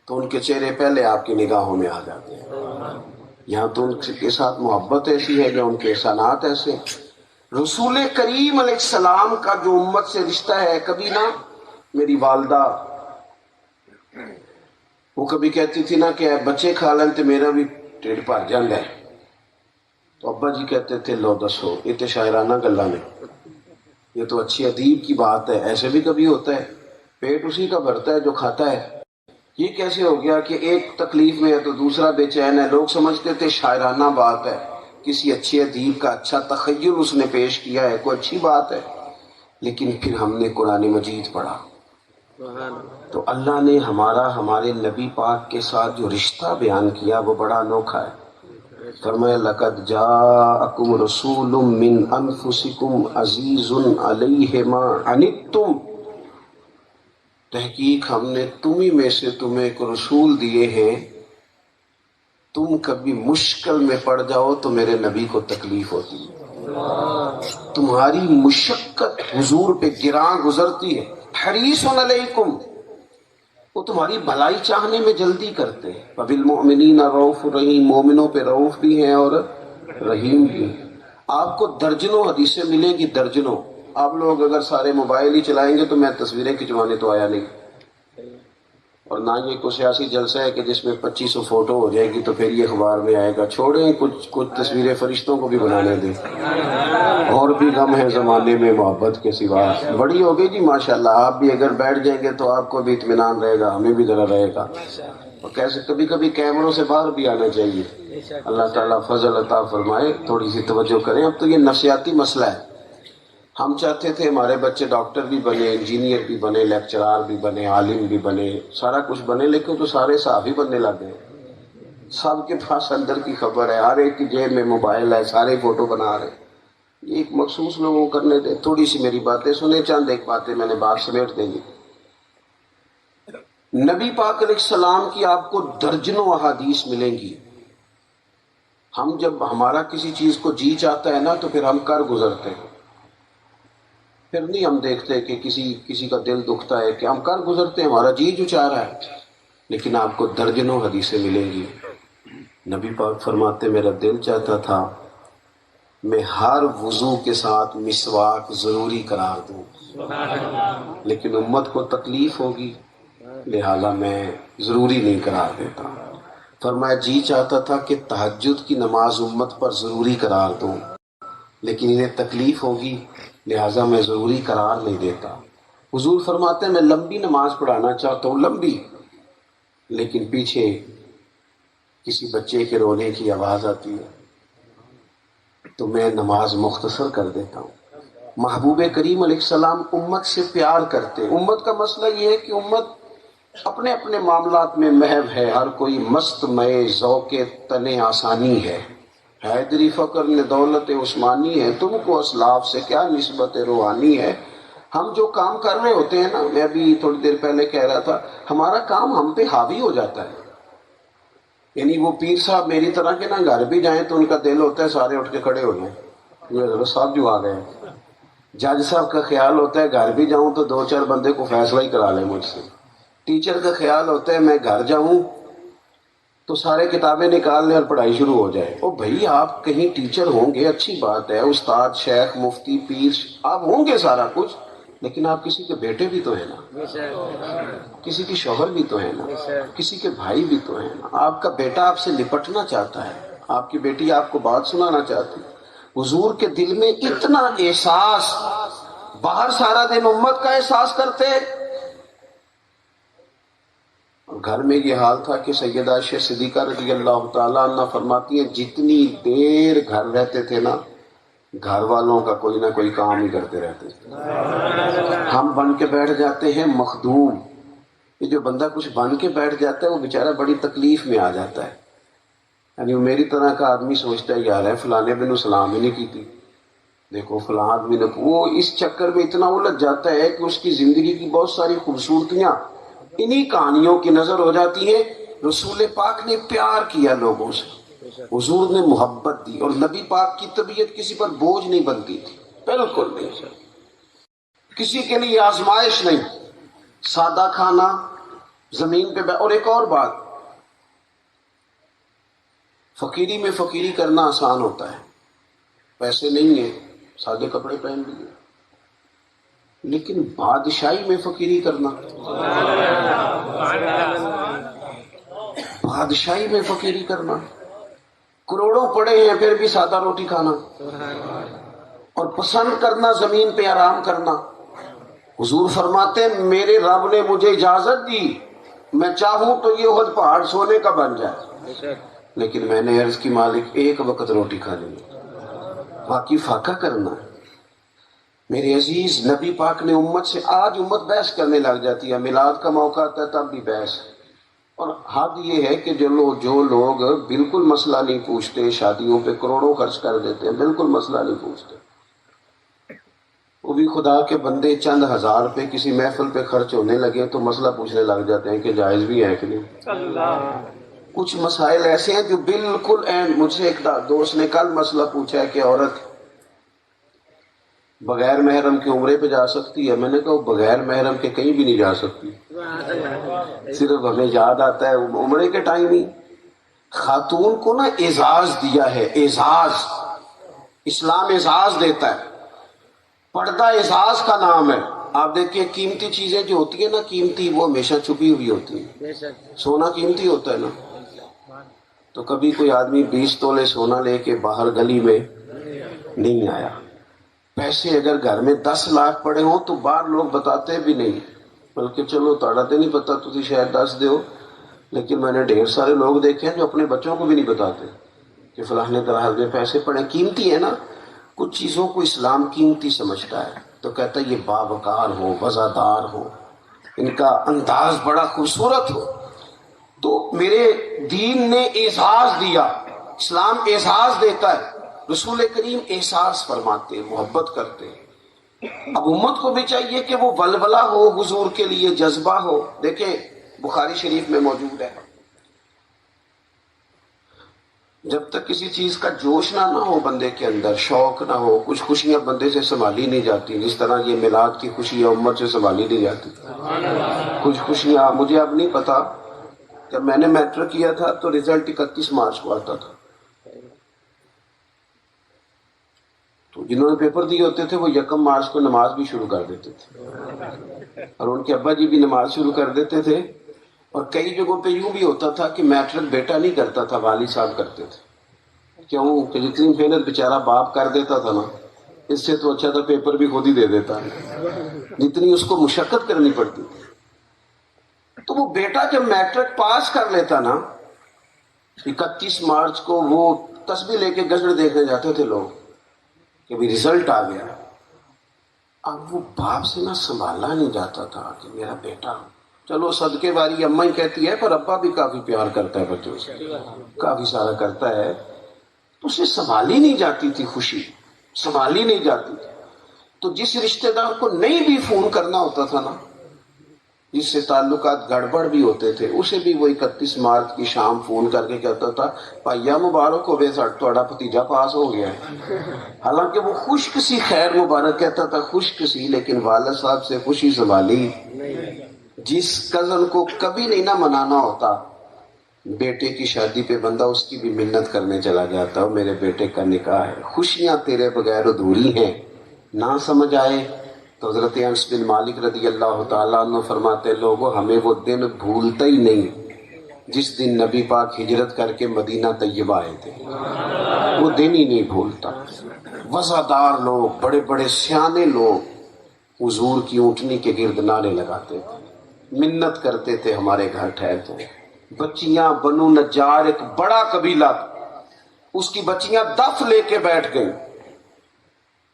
Speaker 1: تو ان کے چہرے پہلے آپ کی نگاہوں میں آ جاتے ہیں، یہاں تو ان کے ساتھ محبت ایسی ہے یا ان کے احسانات ایسے۔ رسول کریم علیہ السلام کا جو امت سے رشتہ ہے، کبھی نہ میری والدہ وہ کبھی کہتی تھی نا کہ بچے کھا لیں تو میرا بھی ٹھیڈ بھر جاتا ہے، تو ابا جی کہتے تھے لو دسو یہ تو شاعرانہ گلا نے، یہ تو اچھی ادیب کی بات ہے، ایسے بھی کبھی ہوتا ہے، پیٹ اسی کا بھرتا ہے جو کھاتا ہے، یہ کیسے ہو گیا کہ ایک تکلیف میں ہے تو دوسرا بے چین ہے؟ لوگ سمجھتے تھے شاعرانہ بات ہے، کسی اچھے ادیب کا اچھا تخیل اس نے پیش کیا ہے، کوئی اچھی بات ہے۔ لیکن پھر ہم نے قرآن مجید پڑھا تو اللہ نے ہمارے نبی پاک کے ساتھ جو رشتہ بیان کیا وہ بڑا انوکھا ہے۔ فرمایا لقد جاءکم رسول من انفسکم عزیز علیہ ما عنتم، تحقیق ہم نے تمہیں میں سے تمہیں ایک رسول دیے ہیں، تم کبھی مشکل میں پڑ جاؤ تو میرے نبی کو تکلیف ہوتی ہے، تمہاری مشقت حضور پہ گراں گزرتی ہے، حریص علیکم، وہ تمہاری بھلائی چاہنے میں جلدی کرتے ہیں، وبالمؤمنین رؤوف رحیم، مومنوں پہ رؤوف بھی ہیں اور رحیم بھی ہیں۔ آپ کو درجنوں حدیثیں ملیں گی، درجنوں۔ آپ لوگ اگر سارے موبائل ہی چلائیں گے تو میں تصویریں کھنچوانے تو آیا نہیں، اور نہ یہ کوئی سیاسی جلسہ ہے کہ جس میں 2500 فوٹو ہو جائے گی تو پھر یہ اخبار میں آئے گا۔ چھوڑیں، کچھ تصویریں فرشتوں کو بھی بنانے دیں، اور بھی غم ہے زمانے میں محبت کے سوا۔ بڑی ہو گئی جی ماشاءاللہ، آپ بھی اگر بیٹھ جائیں گے تو آپ کو بھی اطمینان رہے گا، ہمیں بھی ذرا رہے گا، اور کیسے کبھی کبھی کیمروں سے باہر بھی آنا چاہیے۔ اللہ تعالیٰ فضل عطا فرمائے، تھوڑی سی توجہ کریں۔ اب تو یہ نفسیاتی مسئلہ ہے، ہم چاہتے تھے ہمارے بچے ڈاکٹر بھی بنے، انجینئر بھی بنے، لیکچرار بھی بنے، عالم بھی بنے، سارا کچھ بنے، لیکن تو سارے صحافی بننے لگ گئے۔ سب کے پاس اندر کی خبر ہے، ہر ایک کی جیب میں موبائل ہے، سارے فوٹو بنا رہے۔ یہ ایک مخصوص لوگوں کو کرنے دیں۔ تھوڑی سی میری باتیں سنیں، چند ایک باتیں میں نے بات سمیٹ دیں گی۔ نبی پاک علیہ السلام کی آپ کو درجنوں احادیث ملیں گی۔ ہم جب ہمارا کسی چیز کو جی چاہتا ہے نا تو پھر ہم کر گزرتے ہیں، پھر نہیں ہم دیکھتے کہ کسی کا دل دکھتا ہے، کہ ہم کر گزرتے ہیں، ہمارا جی جو چاہ رہا ہے۔ لیکن آپ کو درجنوں حدیثیں ملیں گی۔ نبی پاک فرماتے میرا دل چاہتا تھا میں ہر وضو کے ساتھ مسواک ضروری قرار دوں، لیکن امت کو تکلیف ہوگی لہذا میں ضروری نہیں قرار دیتا۔ فرمایا جی چاہتا تھا کہ تہجد کی نماز امت پر ضروری قرار دوں، لیکن انہیں تکلیف ہوگی لہٰذا میں ضروری قرار نہیں دیتا۔ حضور فرماتے ہیں میں لمبی نماز پڑھانا چاہتا ہوں، لمبی، لیکن پیچھے کسی بچے کے رونے کی آواز آتی ہے تو میں نماز مختصر کر دیتا ہوں۔ محبوب کریم علیہ السلام امت سے پیار کرتے۔ امت کا مسئلہ یہ ہے کہ امت اپنے اپنے معاملات میں محو ہے، ہر کوئی مست مئے ذوق تن آسانی ہے، حیدری فقر نے دولت عثمانی ہے، تم کو اسلاف سے کیا نسبت روحانی ہے۔ ہم جو کام کر رہے ہوتے ہیں نا، میں ابھی تھوڑی دیر پہلے کہہ رہا تھا، ہمارا کام ہم پہ حاوی ہو جاتا ہے۔ یعنی وہ پیر صاحب میری طرح کے نا گھر بھی جائیں تو ان کا دل ہوتا ہے سارے اٹھ کے کھڑے ہو جائیں، یہ حضرت صاحب جو آ گئے ہیں۔ جج صاحب کا خیال ہوتا ہے گھر بھی جاؤں تو 2-4 بندے کو فیصلہ ہی کرا لیں مجھ سے۔ ٹیچر کا خیال ہوتا ہے میں گھر جاؤں تو سارے کتابیں نکال لیں اور پڑھائی شروع ہو جائے۔ او بھائی آپ کہیں ٹیچر ہوں گے اچھی بات ہے، استاد شیخ مفتی پیر آپ ہوں گے سارا کچھ، لیکن آپ کسی کے بیٹے بھی تو ہیں نا، کسی کی شوہر بھی تو ہے نا، کسی کے بھائی بھی تو ہیں نا۔ آپ کا بیٹا آپ سے لپٹنا چاہتا ہے، آپ کی بیٹی آپ کو بات سنانا چاہتی ہے۔ حضور کے دل میں اتنا احساس، باہر سارا دن امت کا احساس کرتے، اور گھر میں یہ حال تھا کہ سیدہ عائشہ صدیقہ رضی اللہ تعالیٰ عنہ فرماتی ہیں جتنی دیر گھر رہتے تھے نا، گھر والوں کا کوئی نہ کوئی کام ہی کرتے رہتے تھے۔ ہم بن کے بیٹھ جاتے ہیں مخدوم، یہ جو بندہ کچھ بن کے بیٹھ جاتا ہے وہ بیچارہ بڑی تکلیف میں آ جاتا ہے۔ یعنی وہ میری طرح کا آدمی سوچتا ہے یار ہے فلانے بن سلام ہی نہیں کی تھی، دیکھو فلاں آدمی نے، وہ اس چکر میں اتنا الجھ جاتا ہے کہ اس کی زندگی کی بہت ساری خوبصورتیاں انہی کہانیوں کی نظر ہو جاتی ہیں۔ رسول پاک نے پیار کیا لوگوں سے، حضور نے محبت دی، اور نبی پاک کی طبیعت کسی پر بوجھ نہیں بنتی تھی، بالکل نہیں، کسی کے لیے آزمائش نہیں، سادہ کھانا، زمین پہ اور ایک اور بات، فقیری میں فقیری کرنا آسان ہوتا ہے، پیسے نہیں ہیں سادے کپڑے پہن لیے، لیکن بادشاہی میں فقیری کرنا، بادشاہی میں فقیری کرنا، کروڑوں پڑے ہیں پھر بھی سادہ روٹی کھانا اور پسند کرنا زمین پہ آرام کرنا۔ حضور فرماتے ہیں میرے رب نے مجھے اجازت دی، میں چاہوں تو یہ احد پہاڑ سونے کا بن جائے، لیکن میں نے عرض کی مالک ایک وقت روٹی کھا لیں، باقی فاقہ کرنا ہے۔ میرے عزیز نبی پاک نے امت سے، آج امت بحث کرنے لگ جاتی ہے، میلاد کا موقع آتا ہے تب بھی بحث، اور حد یہ ہے کہ جو لوگ بالکل مسئلہ نہیں پوچھتے، شادیوں پہ کروڑوں خرچ کر دیتے ہیں، بالکل مسئلہ نہیں پوچھتے، وہ بھی خدا کے بندے چند ہزار روپے کسی محفل پہ خرچ ہونے لگے تو مسئلہ پوچھنے لگ جاتے ہیں کہ جائز بھی ہے کہ نہیں۔ کچھ مسائل ایسے ہیں جو بالکل مجھ سے ایک دوست نے کل مسئلہ پوچھا ہے کہ عورت بغیر محرم کے عمرے پہ جا سکتی ہے؟ میں نے کہا بغیر محرم کے کہیں بھی نہیں جا سکتی، صرف ہمیں یاد آتا ہے عمرے کے ٹائم ہی۔ خاتون کو نا اعزاز دیا ہے، اعزاز، اسلام اعزاز دیتا ہے، پردہ اعزاز کا نام ہے۔ آپ دیکھیں قیمتی چیزیں جو ہوتی ہیں نا قیمتی، وہ ہمیشہ چھپی ہوئی ہوتی ہیں۔ سونا قیمتی ہوتا ہے نا، تو کبھی کوئی آدمی 20 تولے سونا لے کے باہر گلی میں نہیں آیا۔ پیسے اگر گھر میں 10 لاکھ پڑے ہوں تو باہر لوگ بتاتے بھی نہیں، بلکہ چلو تاڑا تو نہیں پتا تھی شاید 10 دیو، لیکن میں نے ڈھیر سارے لوگ دیکھے ہیں جو اپنے بچوں کو بھی نہیں بتاتے کہ فلاں طرح میں پیسے پڑے۔ قیمتی ہے نا، کچھ چیزوں کو اسلام قیمتی سمجھتا ہے تو کہتا ہے یہ باوقار ہو، وزادار ہو، ان کا انداز بڑا خوبصورت ہو۔ تو میرے دین نے اعزاز دیا، اسلام اعزاز دیتا ہے، رسول کریم احساس فرماتے، محبت کرتے۔ اب امت کو بھی چاہیے کہ وہ ولولہ ہو حضور کے لیے، جذبہ ہو۔ دیکھیں بخاری شریف میں موجود ہے، جب تک کسی چیز کا جوش نہ ہو بندے کے اندر، شوق نہ ہو، کچھ خوشیاں بندے سے سنبھالی نہیں جاتی، جس طرح یہ میلاد کی خوشی ہے امت سے سنبھالی نہیں جاتی۔ کچھ خوشیاں مجھے اب نہیں پتا، جب میں نے میٹرک کیا تھا تو رزلٹ 31 مارچ کو آتا تھا، تو جنہوں نے پیپر دیے ہوتے تھے وہ 1 مارچ کو نماز بھی شروع کر دیتے تھے، اور ان کے ابا جی بھی نماز شروع کر دیتے تھے۔ اور کئی جگہوں پہ یوں بھی ہوتا تھا کہ میٹرک بیٹا نہیں کرتا تھا، والد صاحب کرتے تھے۔ کیوں کہ جتنی محنت بیچارہ باپ کر دیتا تھا نا، اس سے تو اچھا تھا پیپر بھی خود ہی دے دیتا ہے، جتنی اس کو مشقت کرنی پڑتی تھی۔ تو وہ بیٹا جب میٹرک پاس کر لیتا نا 31 مارچ کو، وہ تسبیح لے کے گجر دیکھنے جاتے تھے لوگ کہ بھی رزلٹ آ گیا۔ اب وہ باپ سے نہ سنبھالا نہیں جاتا تھا کہ میرا بیٹا، چلو صدقے واری اماں ہی کہتی ہے پر ابا بھی کافی پیار کرتا ہے بچوں سے، کافی سارا کرتا ہے، تو اسے سنبھالی نہیں جاتی تھی، خوشی سنبھالی نہیں جاتی تھی۔ تو جس رشتہ دار کو نہیں بھی فون کرنا ہوتا تھا نا، جس سے تعلقات گڑبڑ بھی ہوتے تھے، اسے بھی وہ 31 مارچ کی شام فون کر کے کہتا تھا بھائیا مبارک ہو، تھوڑا بھتیجا پاس ہو گیا ہے۔ حالانکہ وہ خشک سی خیر مبارک کہتا تھا، خشک سی، لیکن والد صاحب سے خوشی سنبھالی۔ جس کزن کو کبھی نہیں نہ منانا ہوتا، بیٹے کی شادی پہ بندہ اس کی بھی منت کرنے چلا جاتا ہے، میرے بیٹے کا نکاح ہے، خوشیاں تیرے بغیر ادھوری ہیں، نہ سمجھ آئے تو حضرت انس بن مالک رضی اللہ تعالیٰ عنہ فرماتے لوگوں ہمیں وہ دن بھولتا ہی نہیں جس دن نبی پاک ہجرت کر کے مدینہ طیبہ آئے تھے، وہ دن ہی نہیں بھولتا۔ وزادار لوگ، بڑے بڑے سیانے لوگ حضور کی اونٹنی کے گرد نعرے لگاتے تھے، منت کرتے تھے ہمارے گھر ٹھہر جائیں۔ بچیاں بنو نجار ایک بڑا قبیلہ، اس کی بچیاں دف لے کے بیٹھ گئیں،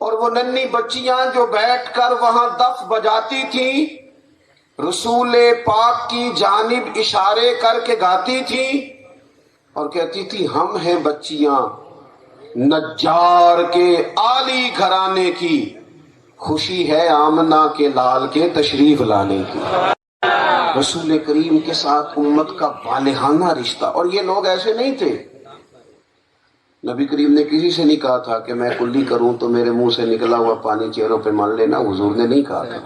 Speaker 1: اور وہ ننھی بچیاں جو بیٹھ کر وہاں دف بجاتی تھیں، رسول پاک کی جانب اشارے کر کے گاتی تھیں اور کہتی تھی ہم ہیں بچیاں نجار کے عالی گھرانے کی، خوشی ہے آمنہ کے لال کے تشریف لانے کی۔ رسول کریم کے ساتھ امت کا والہانہ رشتہ، اور یہ لوگ ایسے نہیں تھے، نبی کریم نے کسی سے نہیں کہا تھا کہ میں کلی کروں تو میرے منہ سے نکلا ہوا پانی چہروں پہ مل لینا، حضور نے نہیں کہا تھا،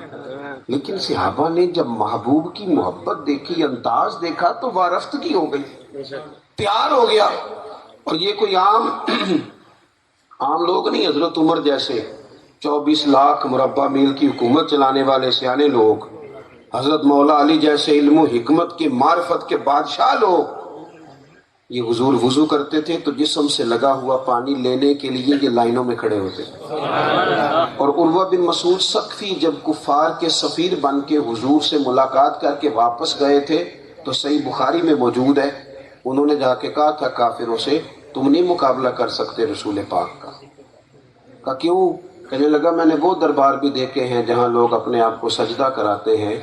Speaker 1: لیکن صحابہ نے جب محبوب کی محبت دیکھی، انداز دیکھا تو وارفتگی ہو گئی، پیار ہو گیا۔ اور یہ کوئی عام لوگ نہیں، حضرت عمر جیسے 24 لاکھ مربع میل کی حکومت چلانے والے سیانے لوگ، حضرت مولا علی جیسے علم و حکمت کے معرفت کے بادشاہ لوگ، یہ حضور وضو کرتے تھے تو جسم سے لگا ہوا پانی لینے کے لیے یہ لائنوں میں کھڑے ہوتے تھے. اور عروہ بن مسعود ثقفی جب کفار کے سفیر بن کے حضور سے ملاقات کر کے واپس گئے تھے تو صحیح بخاری میں موجود ہے، انہوں نے جا کے کہا تھا کافروں سے تم نہیں مقابلہ کر سکتے رسول پاک کا. کہا کیوں؟ کہنے لگا میں نے وہ دربار بھی دیکھے ہیں جہاں لوگ اپنے آپ کو سجدہ کراتے ہیں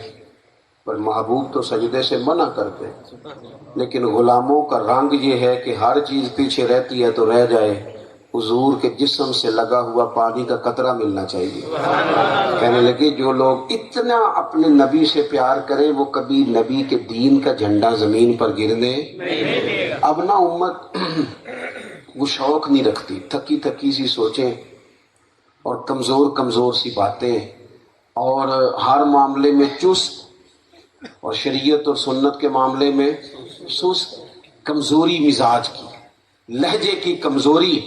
Speaker 1: پر محبوب تو سجدے سے منع کرتے ہیں، لیکن غلاموں کا رنگ یہ ہے کہ ہر چیز پیچھے رہتی ہے تو رہ جائے، حضور کے جسم سے لگا ہوا پانی کا قطرہ ملنا چاہیے. کہنے لگے جو لوگ اتنا اپنے نبی سے پیار کریں وہ کبھی نبی کے دین کا جھنڈا زمین پر گرنے. اب نہ امت وہ شوق نہیں رکھتی، تھکی تھکی سی سوچیں اور کمزور کمزور سی باتیں اور ہر معاملے میں چست اور شریعت اور سنت کے معاملے میں سست، کمزوری مزاج کی، لہجے کی کمزوری،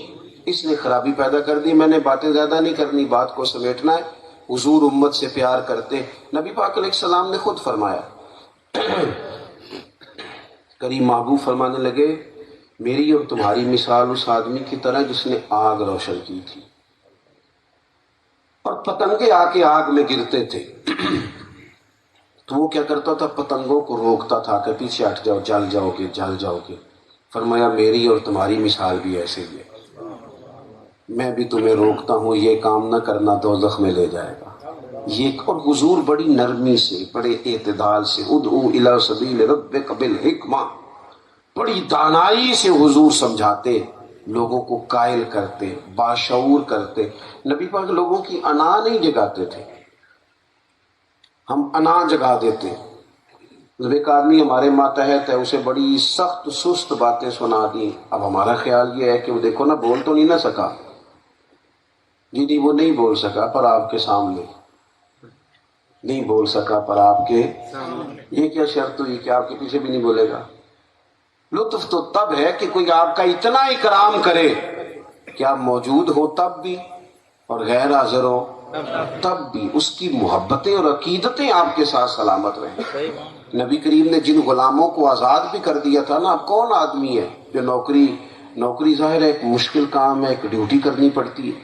Speaker 1: اس نے خرابی پیدا کر دی. میں نے باتیں زیادہ نہیں کرنی، بات کو سمیٹنا ہے. حضور امت سے پیار کرتے. نبی پاک علیہ السلام نے خود فرمایا، کریم محبوب فرمانے لگے میری اور تمہاری مثال اس آدمی کی طرح جس نے آگ روشن کی تھی اور پتنگے آ کے آگ میں گرتے تھے تو وہ کیا کرتا تھا؟ پتنگوں کو روکتا تھا کہ پیچھے ہٹ جاؤ، جل جاؤ گے جل جاؤ گے. فرمایا میری اور تمہاری مثال بھی ایسے ہی ہے، میں بھی تمہیں روکتا ہوں، یہ کام نہ کرنا دوزخ میں لے جائے گا. یہ اور حضور بڑی نرمی سے، بڑے اعتدال سے، ادعو الی سبیل ربک بالحکمہ، بڑی دانائی سے حضور سمجھاتے، لوگوں کو قائل کرتے، باشعور کرتے. نبی پاک لوگوں کی انا نہیں جگاتے تھے، ہم انا جگا دیتے. جب ایک آدمی ہمارے ماتحت ہے، اسے بڑی سخت سست باتیں سنا دی، اب ہمارا خیال یہ ہے کہ وہ دیکھو نا بول تو نہیں نہ سکا، جی نہیں وہ نہیں بول سکا پر آپ کے سامنے نہیں بول سکا پر آپ کے یہ کیا شرط ہوئی کہ آپ کے پیچھے بھی نہیں بولے گا؟ لطف تو تب ہے کہ کوئی آپ کا اتنا اکرام کرے کہ آپ موجود ہو تب بھی اور غیر حاضر ہو تب بھی، اس کی محبتیں اور عقیدتیں آپ کے ساتھ سلامت رہیں. نبی کریم نے جن غلاموں کو آزاد بھی کر دیا تھا نا، اب کون آدمی ہے جو نوکری ظاہر ہے ایک مشکل کام ہے، ایک ڈیوٹی کرنی پڑتی ہے،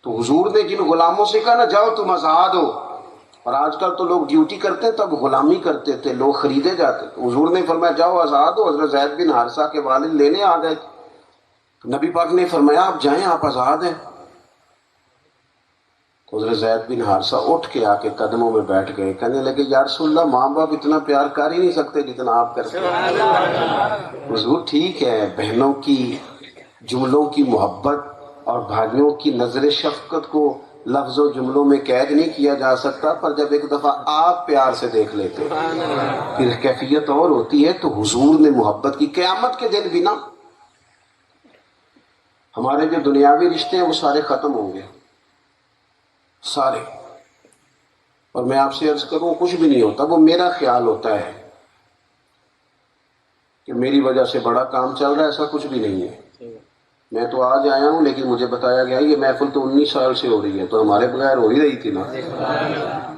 Speaker 1: تو حضور نے جن غلاموں سے کہا نا جاؤ تم آزاد ہو، اور آج کل تو لوگ ڈیوٹی کرتے تب غلامی کرتے تھے، لوگ خریدے جاتے تھے. حضور نے فرمایا جاؤ آزاد ہو. حضرت زید بن حارثہ کے والد لینے آ گئے، نبی پاک نے فرمایا آپ جائیں، آپ آزاد ہیں. حضرت زید بن حارثہ اٹھ کے آ کے قدموں میں بیٹھ گئے، کہنے لگے یا رسول اللہ ماں باپ اتنا پیار کر ہی نہیں سکتے جتنا آپ کرتے ہیں. حضور ٹھیک ہے، بہنوں کی جملوں کی محبت اور بھائیوں کی نظر شفقت کو لفظ و جملوں میں قید نہیں کیا جا سکتا، پر جب ایک دفعہ آپ پیار سے دیکھ لیتے پھر کیفیت اور ہوتی ہے. تو حضور نے محبت کی. قیامت کے دن بھی نا ہمارے جو دنیاوی رشتے ہیں وہ سارے ختم ہوں گے، سارے. اور میں آپ سے عرض کروں کچھ بھی نہیں ہوتا، وہ میرا خیال ہوتا ہے کہ میری وجہ سے بڑا کام چل رہا ہے، ایسا کچھ بھی نہیں ہے. میں تو آج آیا ہوں لیکن مجھے بتایا گیا یہ محفل تو 19 سال سے ہو رہی ہے، تو ہمارے بغیر ہو ہی رہی تھی نا،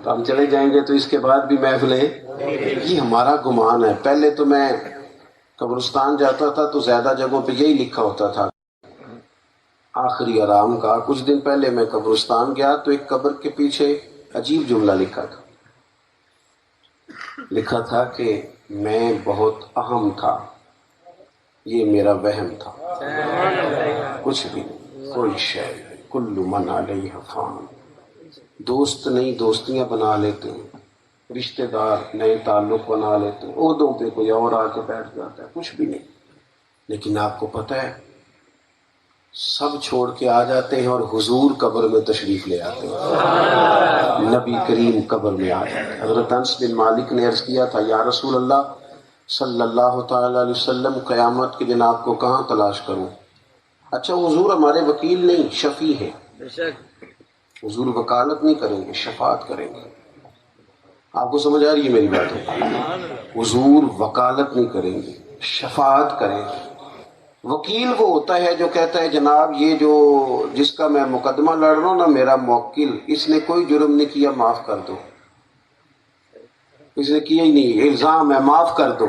Speaker 1: تو ہم چلے جائیں گے تو اس کے بعد بھی محفلیں. یہ ہمارا گمان ہے. پہلے تو میں قبرستان جاتا تھا تو زیادہ جگہوں پہ یہی لکھا ہوتا تھا آخری آرام کا. کچھ دن پہلے میں قبرستان گیا تو ایک قبر کے پیچھے عجیب جملہ لکھا تھا کہ میں بہت اہم تھا، یہ میرا وہم تھا. کچھ بھی نہیں، کوئی شے نہیں، کل من علیہ فان. دوست نہیں دوستیاں بنا لیتے ہیں، رشتہ دار نئے تعلق بنا لیتے ہیں، عہدوں پہ کوئی اور آ کے بیٹھ جاتا ہے، کچھ بھی نہیں. لیکن آپ کو پتہ ہے سب چھوڑ کے آ جاتے ہیں اور حضور قبر میں تشریف لے آتے ہیں. نبی کریم قبر میں آ جاتے ہیں. حضرت انس بن مالک نے عرض کیا تھا یا رسول اللہ صلی اللہ تعالی علیہ وسلم قیامت کے دن آپ کو کہاں تلاش کروں؟ اچھا حضور ہمارے وکیل نہیں شفیع ہیں، حضور وکالت نہیں کریں گے، شفاعت کریں گے. آپ کو سمجھ آ رہی ہے میری بات ہے؟ حضور وکالت نہیں کریں گے، شفاعت کریں گے. وکیل وہ ہوتا ہے جو کہتا ہے جناب یہ جو جس کا میں مقدمہ لڑ رہا ہوں نا میرا موکل، اس نے کوئی جرم نہیں کیا، معاف کر دو. اس نے کیا ہی نہیں، الزام ہے، معاف کر دو.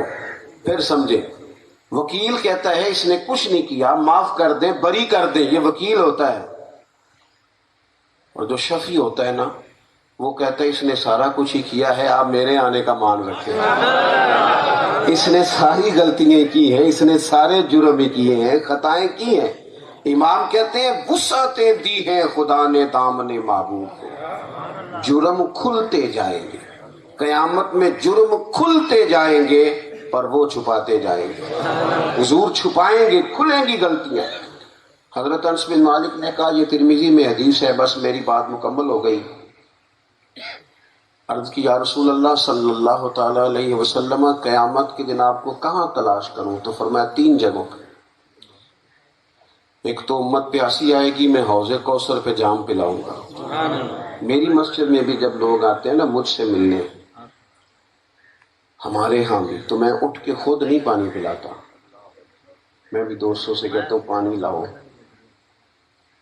Speaker 1: پھر سمجھے وکیل کہتا ہے اس نے کچھ نہیں کیا، معاف کر دیں، بری کر دیں، یہ وکیل ہوتا ہے. اور جو شفیع ہوتا ہے نا، وہ کہتا ہے اس نے سارا کچھ ہی کیا ہے، آپ میرے آنے کا مان رکھیں. اس نے ساری غلطیاں کی ہیں، اس نے سارے جرم کیے ہیں، خطائیں کی ہیں. امام کہتے ہیں وسعتیں دی ہیں خدا نے دامن محبوب کو، جرم کھلتے جائیں گے قیامت میں، جرم کھلتے جائیں گے پر وہ چھپاتے جائیں گے. حضور چھپائیں گے، کھلیں گی غلطیاں. حضرت انس بن مالک نے کہا یہ ترمذی میں حدیث ہے، بس میری بات مکمل ہو گئی. عرض کی یا رسول اللہ صلی اللہ تعالی علیہ وسلم قیامت کے دن آپ کو کہاں تلاش کروں؟ تو فرمایا 3 جگہوں پہ. ایک تو امت پیاسی آئے گی، میں حوض کوثر پہ جام پلاؤں گا. میری مسجد میں بھی جب لوگ آتے ہیں نا مجھ سے ملنے، ہمارے ہاں بھی، تو میں اٹھ کے خود نہیں پانی پلاتا، میں بھی دوستوں سے کہتا ہوں پانی لاؤ،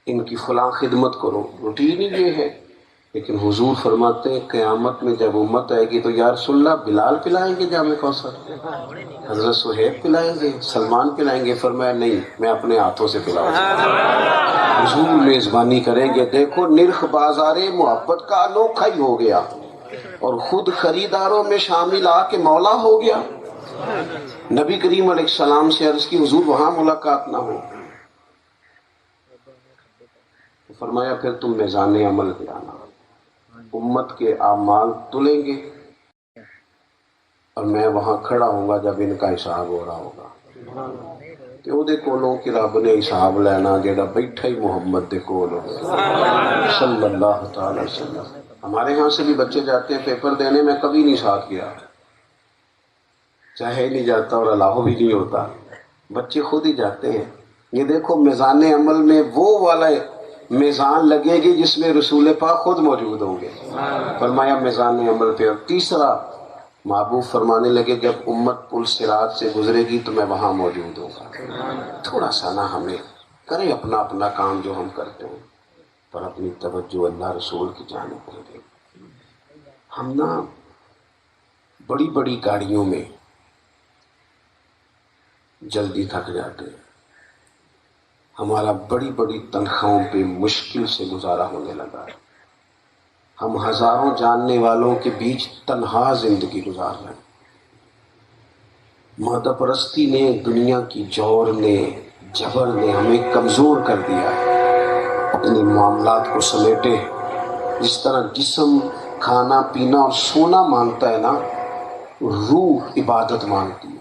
Speaker 1: ان کی فلاں خدمت کرو. روٹین ہی یہ ہے. لیکن حضور فرماتے ہیں قیامت میں جب امت آئے گی تو یا رسول اللہ بلال پلائیں گے جام کوثر، حضرت صہیب پلائیں گے، سلمان پلائیں گے؟ فرمایا نہیں، میں اپنے ہاتھوں سے پلاؤں گا. حضور میزبانی کریں گے. دیکھو نرخ بازار محبت کا انوکھا ہی ہو گیا، اور خود خریداروں میں شامل آ کے مولا ہو گیا. نبی کریم علیہ السلام سے عرض کی حضور وہاں ملاقات نہ ہو. فرمایا پھر تم میزان عمل پہ آنا، امت کے اعمال تلیں گے اور میں وہاں کھڑا ہوں گا جب ان کا حساب ہو رہا ہوگا. کہ وہ دے کولوں کہ رب نے حساب لینا جیڑا بیٹھا ہی محمد دے کول ہو صلی اللہ تعالی وسلم. ہمارے ہاں سے بھی بچے جاتے ہیں پیپر دینے، میں کبھی نہیں ساتھ گیا، چاہے نہیں جاتا اور اللہ بھی نہیں ہوتا، بچے خود ہی جاتے ہیں. یہ دیکھو میزان عمل میں وہ والا میزان لگے گی جس میں رسول پاک خود موجود ہوں گے. فرمایا میزان عمل پہ. اور تیسرا محبوب فرمانے لگے جب امت پل صراط سے گزرے گی تو میں وہاں موجود ہوں گا. تھوڑا سا نہ ہمیں کریں اپنا اپنا کام جو ہم کرتے ہیں، پر اپنی توجہ اللہ رسول کی جانب کر دیں. ہم نا بڑی بڑی گاڑیوں میں جلدی تھک جاتے ہیں، ہمارا بڑی بڑی تنخواہوں پہ مشکل سے گزارا ہونے لگا ہے، ہم ہزاروں جاننے والوں کے بیچ تنہا زندگی گزار رہے ہیں. مادہ پرستی نے، دنیا کی جور نے، جبر نے ہمیں کمزور کر دیا ہے. اپنے معاملات کو سمیٹے. جس طرح جسم کھانا پینا اور سونا مانگتا ہے نا، روح عبادت مانگتی ہے.